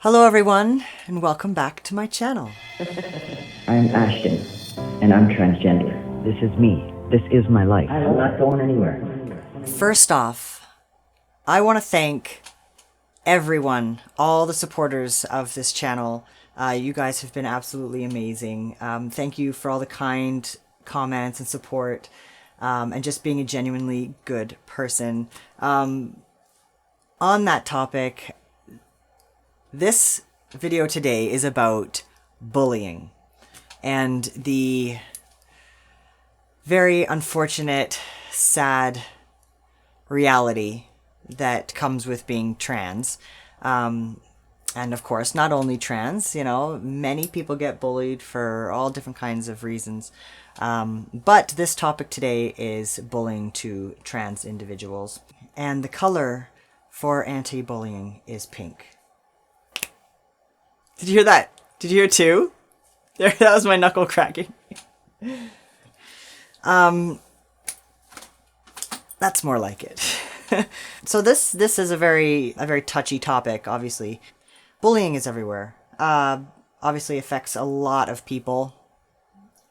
Hello everyone, and welcome back to my channel. I'm Ashton, and I'm transgender. This is me. This is my life. I'm not going anywhere. First off, I want to thank everyone, all the supporters of this channel. You guys have been absolutely amazing. Thank you for all the kind comments and support, and just being a genuinely good person. On that topic, this video today is about bullying and the very unfortunate, sad reality that comes with being trans. And of course, not only trans, many people get bullied for all different kinds of reasons. But this topic today is bullying to trans individuals. And the color for anti-bullying is pink. Did you hear that? Did you hear it too? There, that was my knuckle cracking. That's more like it. So this is a very touchy topic. Obviously, bullying is everywhere. Obviously affects a lot of people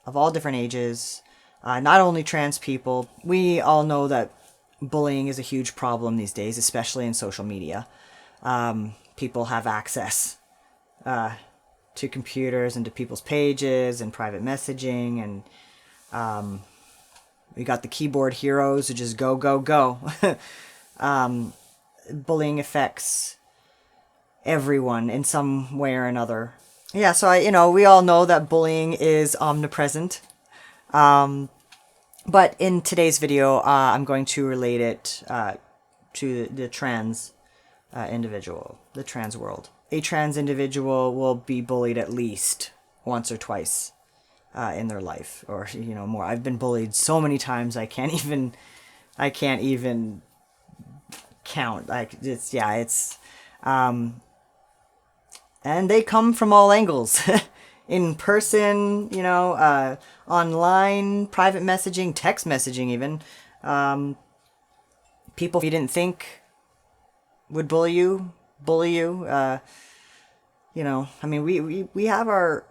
of all different ages. Not only trans people. We all know that bullying is a huge problem these days, especially in social media. People have access to computers and to people's pages and private messaging, and we got the keyboard heroes who just go, go, go. Bullying affects everyone in some way or another. Yeah, so we all know that bullying is omnipresent. But in today's video, I'm going to relate it to the trans individual, the trans world. A trans individual will be bullied at least once or twice in their life, or more. I've been bullied so many times I can't even count. And they come from all angles. In person, online, private messaging, text messaging even. People you didn't think would bully you. We have our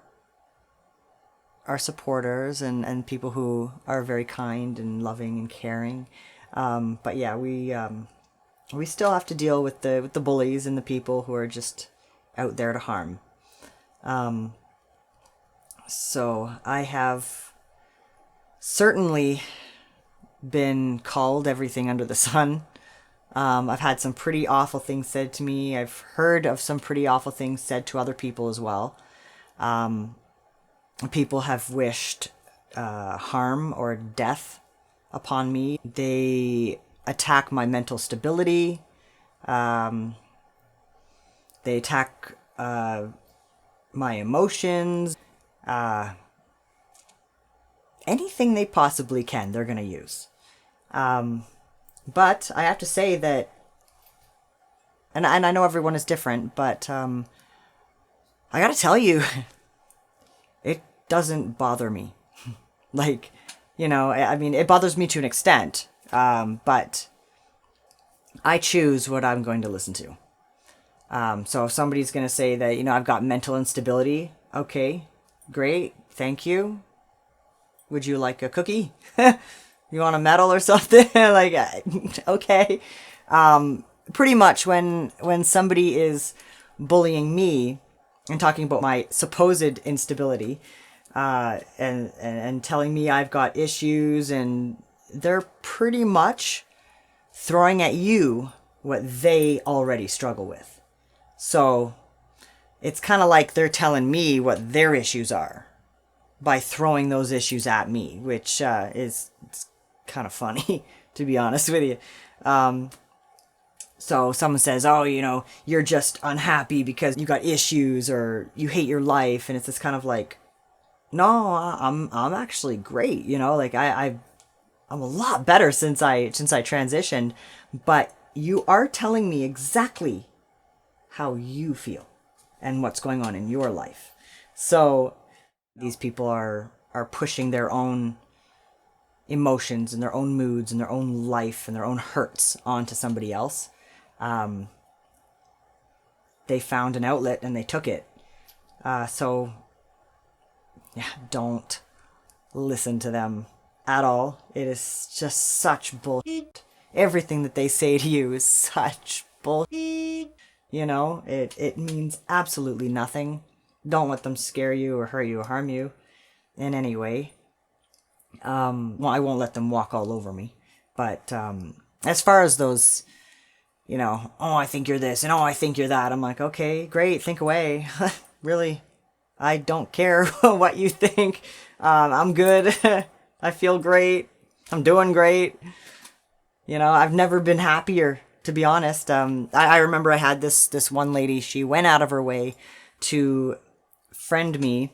supporters and people who are very kind and loving and caring. But yeah, we still have to deal with the bullies and the people who are just out there to harm. So I have certainly been called everything under the sun. I've had some pretty awful things said to me. I've heard of some pretty awful things said to other people as well. People have wished harm or death upon me. They attack my mental stability. They attack my emotions. Anything they possibly can, they're going to use. But I have to say that, and I know everyone is different, but I gotta tell you, it doesn't bother me. It bothers me to an extent, but I choose what I'm going to listen to. So if somebody's going to say that, I've got mental instability, okay, great, thank you. Would you like a cookie? You want a medal or something? Okay. Pretty much when somebody is bullying me and talking about my supposed instability, and telling me I've got issues, and they're pretty much throwing at you what they already struggle with. So it's kind of like they're telling me what their issues are by throwing those issues at me, which is kind of funny, to be honest with you. So someone says, oh, you're just unhappy because you got issues or you hate your life. And it's this kind of like, no, I'm actually great. I'm a lot better since I transitioned, but you are telling me exactly how you feel and what's going on in your life. So these people are pushing their own emotions and their own moods and their own life and their own hurts onto somebody else. they found an outlet and they took it. So, yeah, don't listen to them at all. It is just such bullshit. Everything that they say to you is such bullshit. You know, it means absolutely nothing. Don't let them scare you or hurt you or harm you in any way. Well, I won't let them walk all over me. But as far as those, you know, oh, I think you're this, and oh, I think you're that, I'm like, okay, great, think away. Really, I don't care what you think. I'm good. I feel great. I'm doing great. You know, I've never been happier, to be honest. I remember I had this one lady, she went out of her way to friend me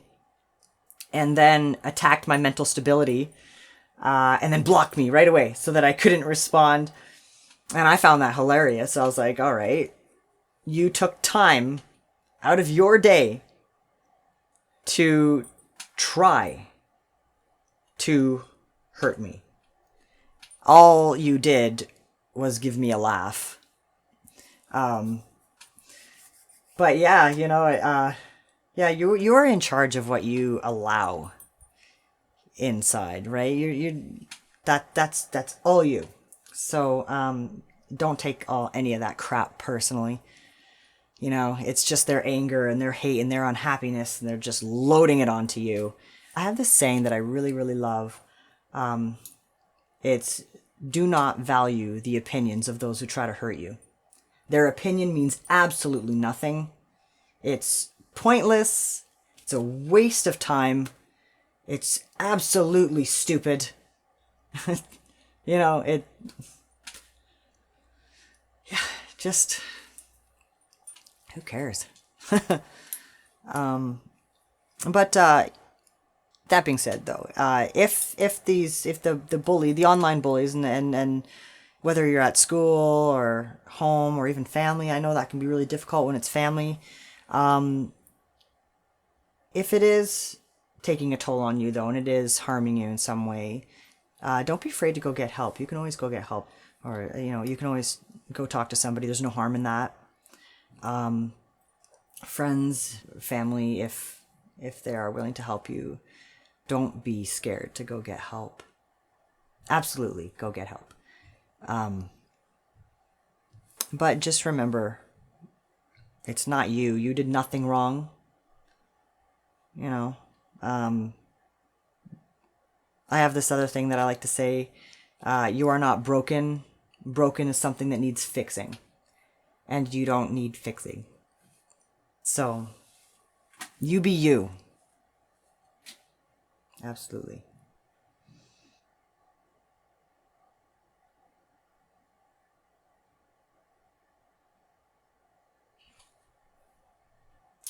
and then attacked my mental stability and then blocked me right away so that I couldn't respond. And I found that hilarious. I was like, all right, you took time out of your day to try to hurt me. All you did was give me a laugh. But yeah, you know, yeah, you are in charge of what you allow inside, right? That's all you. So don't take any of that crap personally. You know, it's just their anger and their hate and their unhappiness, and they're just loading it onto you. I have this saying that I really, really love. It's, do not value the opinions of those who try to hurt you. Their opinion means absolutely nothing. It's pointless. It's a waste of time. It's absolutely stupid. You know, yeah, just, who cares? But that being said, though, if the bully, the online bullies, and whether you're at school or home or even family, I know that can be really difficult when it's family. If it is taking a toll on you, though, and it is harming you in some way, don't be afraid to go get help. You can always go get help, or you know, you can always go talk to somebody. There's no harm in that. Friends, family, if they are willing to help you, don't be scared to go get help. Absolutely, go get help. But just remember, it's not you. You did nothing wrong. You know, I have this other thing that I like to say. You are not broken. Broken is something that needs fixing. And you don't need fixing. So, you be you. Absolutely.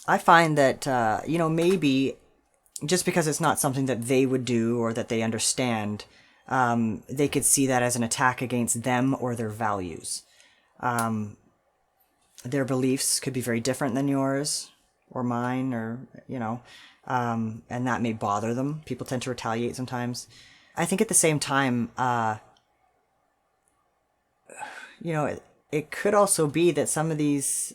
I find that, you know, maybe just because it's not something that they would do or that they understand, they could see that as an attack against them or their values. Their beliefs could be very different than yours or mine, or, you know, and that may bother them. People tend to retaliate sometimes. I think at the same time, you know, it could also be that some of these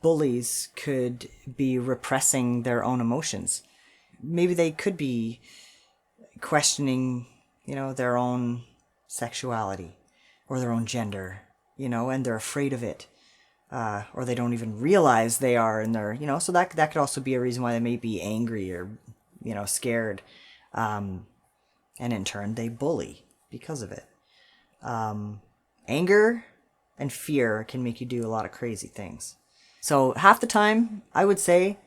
bullies could be repressing their own emotions. Maybe they could be questioning, you know, their own sexuality or their own gender, you know, and they're afraid of it. Or they don't even realize they are, and they're, you know, so that could also be a reason why they may be angry or, you know, scared. And in turn, they bully because of it. Anger and fear can make you do a lot of crazy things. So half the time, I would say,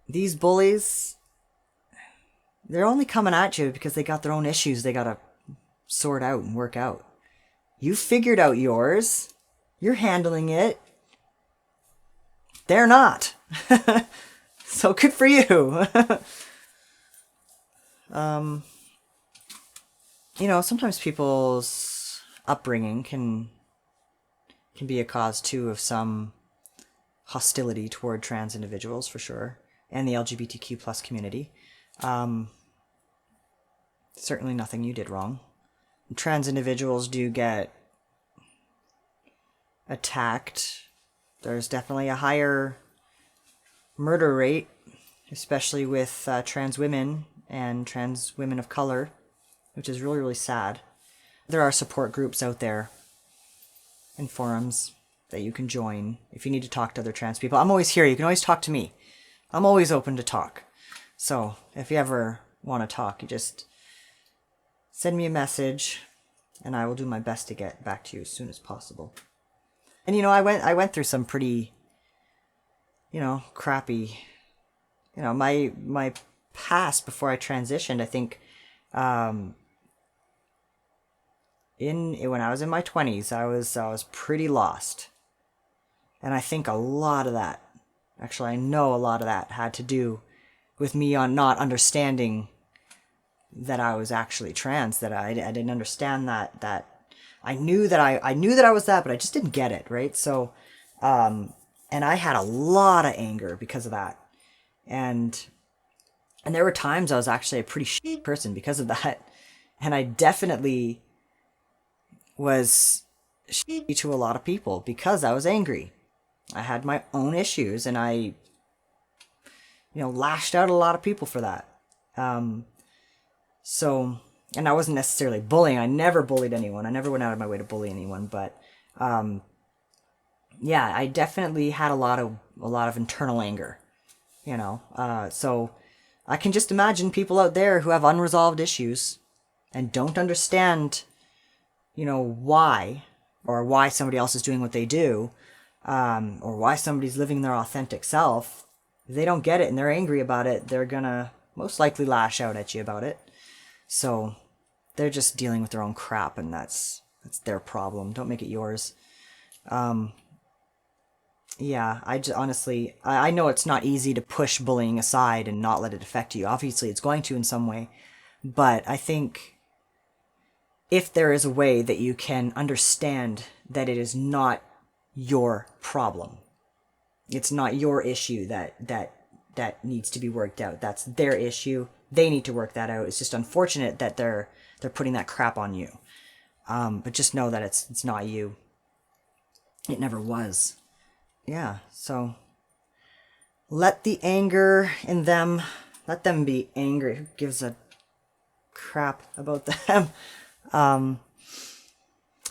these bullies, they're only coming at you because they got their own issues they gotta sort out and work out. You figured out yours. You're handling it. They're not. So good for you. You know, sometimes people's upbringing can be a cause too of some hostility toward trans individuals, for sure, and the LGBTQ plus community. Certainly nothing you did wrong. Trans individuals do get attacked There's definitely a higher murder rate, especially with trans women and trans women of color, which is really, really sad. There are support groups out there and forums that you can join if you need to talk to other trans people. I'm always here. You can always talk to me. I'm always open to talk. So if you ever want to talk, you just send me a message and I will do my best to get back to you as soon as possible. And you know, I went through some pretty, you know, crappy, you know, my past before I transitioned, I think when I was in my 20s, I was pretty lost. And I think a lot of that, actually I know a lot of that had to do with me on not understanding that I was actually trans, that I didn't understand that I knew that I knew that I was that, but I just didn't get it, right? So and I had a lot of anger because of that. And there were times I was actually a pretty shitty person because of that. And I definitely was shitty to a lot of people because I was angry. I had my own issues and I, you know, lashed out at a lot of people for that. So, and I wasn't necessarily bullying. I never bullied anyone. I never went out of my way to bully anyone. But, yeah, I definitely had a lot of internal anger, you know. So I can just imagine people out there who have unresolved issues and don't understand, you know, why somebody else is doing what they do, or why somebody's living their authentic self. If they don't get it and they're angry about it, they're gonna most likely lash out at you about it. So they're just dealing with their own crap, and that's their problem. Don't make it yours. Yeah, I just, honestly, I know it's not easy to push bullying aside and not let it affect you. Obviously, it's going to in some way. But I think if there is a way that you can understand that it is not your problem, it's not your issue that needs to be worked out. That's their issue. They need to work that out. It's just unfortunate that they're putting that crap on you. But just know that it's not you. It never was. Yeah, so let the anger in them, let them be angry. Who gives a crap about them?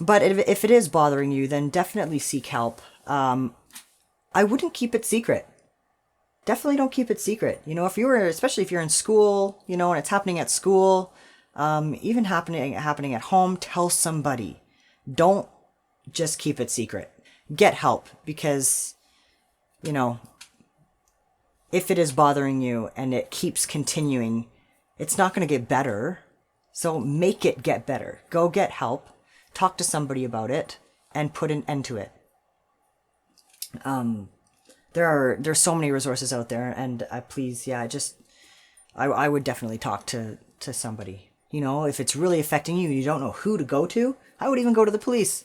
But if it is bothering you, then definitely seek help. I wouldn't keep it secret. Definitely don't keep it secret. You know, especially if you're in school, you know, and it's happening at school, even happening at home, tell somebody. Don't just keep it secret. Get help, because, you know, if it is bothering you and it keeps continuing, it's not going to get better. So make it get better. Go get help. Talk to somebody about it and put an end to it. There's so many resources out there, and I would definitely talk to somebody. You know, if it's really affecting you and you don't know who to go to, I would even go to the police.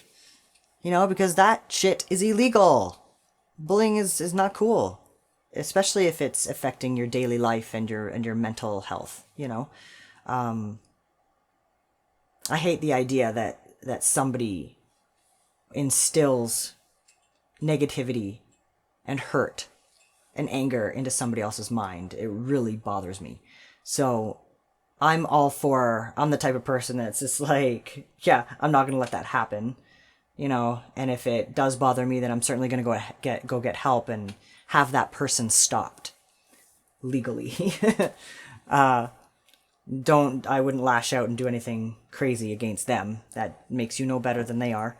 You know, because that shit is illegal. Bullying is not cool, especially if it's affecting your daily life and your mental health, you know. I hate the idea that somebody instills negativity and hurt and anger into somebody else's mind. It really bothers me. So I'm the type of person that's just like, yeah, I'm not going to let that happen. You know, and if it does bother me, then I'm certainly going to go get help and have that person stopped legally. I wouldn't lash out and do anything crazy against them. That makes you no better than they are.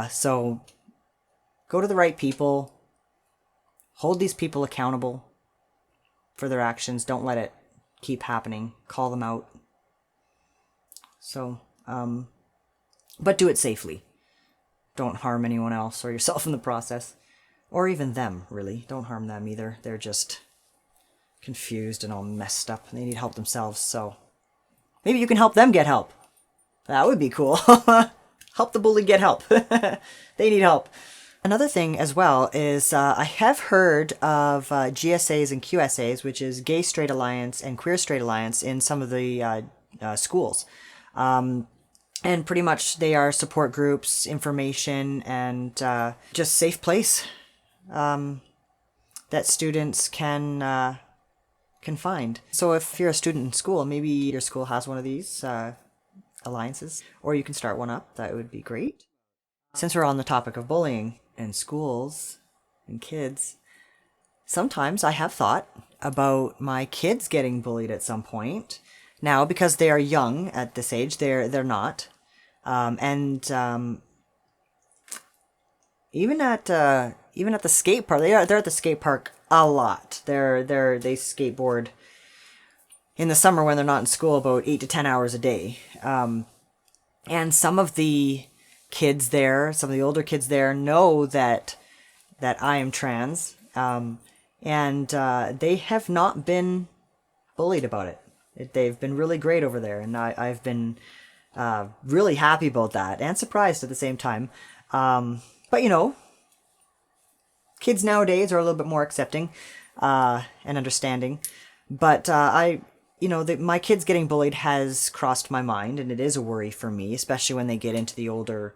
So go to the right people. Hold these people accountable for their actions. Don't let it keep happening. Call them out. So, but do it safely. Don't harm anyone else or yourself in the process. Or even them, really. Don't harm them either. They're just confused and all messed up. They need help themselves, so maybe you can help them get help. That would be cool. Help the bully get help. They need help. Another thing as well is I have heard of GSAs and QSAs, which is Gay Straight Alliance and Queer Straight Alliance, in some of the schools. And pretty much they are support groups, information, and just safe place that students can find. So if you're a student in school, maybe your school has one of these alliances, or you can start one up. That would be great. Since we're on the topic of bullying in schools and kids, sometimes I have thought about my kids getting bullied at some point. Now, because they are young at this age, they're not, even at the skate park, they're at the skate park a lot. They skateboard in the summer when they're not in school about 8 to 10 hours a day. And some of the kids there, some of the older kids there, know that I am trans, and they have not been bullied about it. They've been really great over there, and I've been really happy about that, and surprised at the same time. But you know, kids nowadays are a little bit more accepting and understanding. But my kids getting bullied has crossed my mind, and it is a worry for me, especially when they get into the older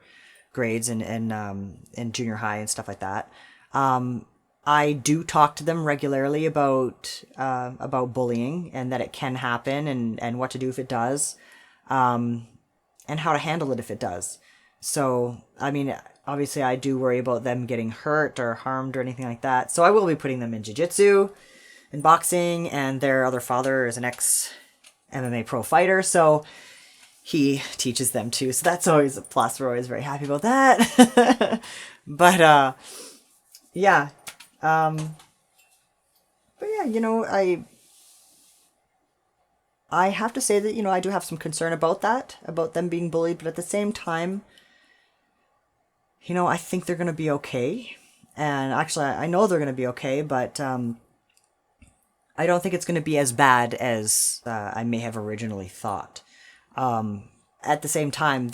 grades and junior high and stuff like that. I do talk to them regularly about bullying, and that it can happen, and what to do if it does, and how to handle it if it does. So, I mean, obviously I do worry about them getting hurt or harmed or anything like that. So I will be putting them in jiu-jitsu and boxing, and their other father is an ex-MMA pro fighter, so he teaches them too. So that's always a plus. We're always very happy about that. But, yeah. But yeah, you know, I have to say that, you know, I do have some concern about that, about them being bullied, but at the same time, you know, I think they're going to be okay. And actually, I know they're going to be okay, but I don't think it's going to be as bad as I may have originally thought. At the same time,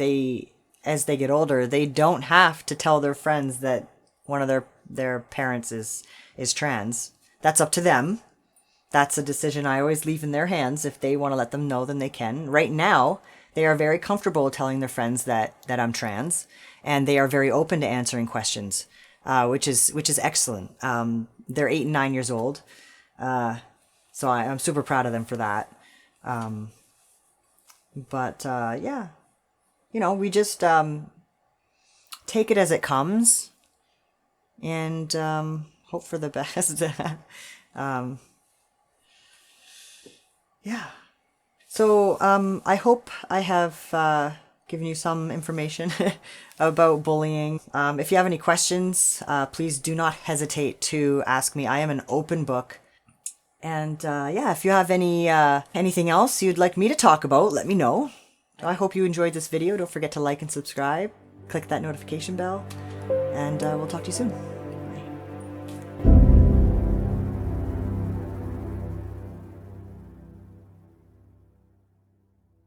as they get older, they don't have to tell their friends that one of their parents is trans. That's up to them. That's a decision I always leave in their hands. If they want to let them know, then they can. Right now, they are very comfortable telling their friends that I'm trans, and they are very open to answering questions, which is excellent. They're 8 and 9 years old, so I'm super proud of them for that. But yeah, you know, we just take it as it comes, and hope for the best. Yeah. So, I hope I have given you some information about bullying. If you have any questions, please do not hesitate to ask me. I am an open book. And yeah, if you have anything else you'd like me to talk about, let me know. I hope you enjoyed this video. Don't forget to like and subscribe. Click that notification bell. And we'll talk to you soon.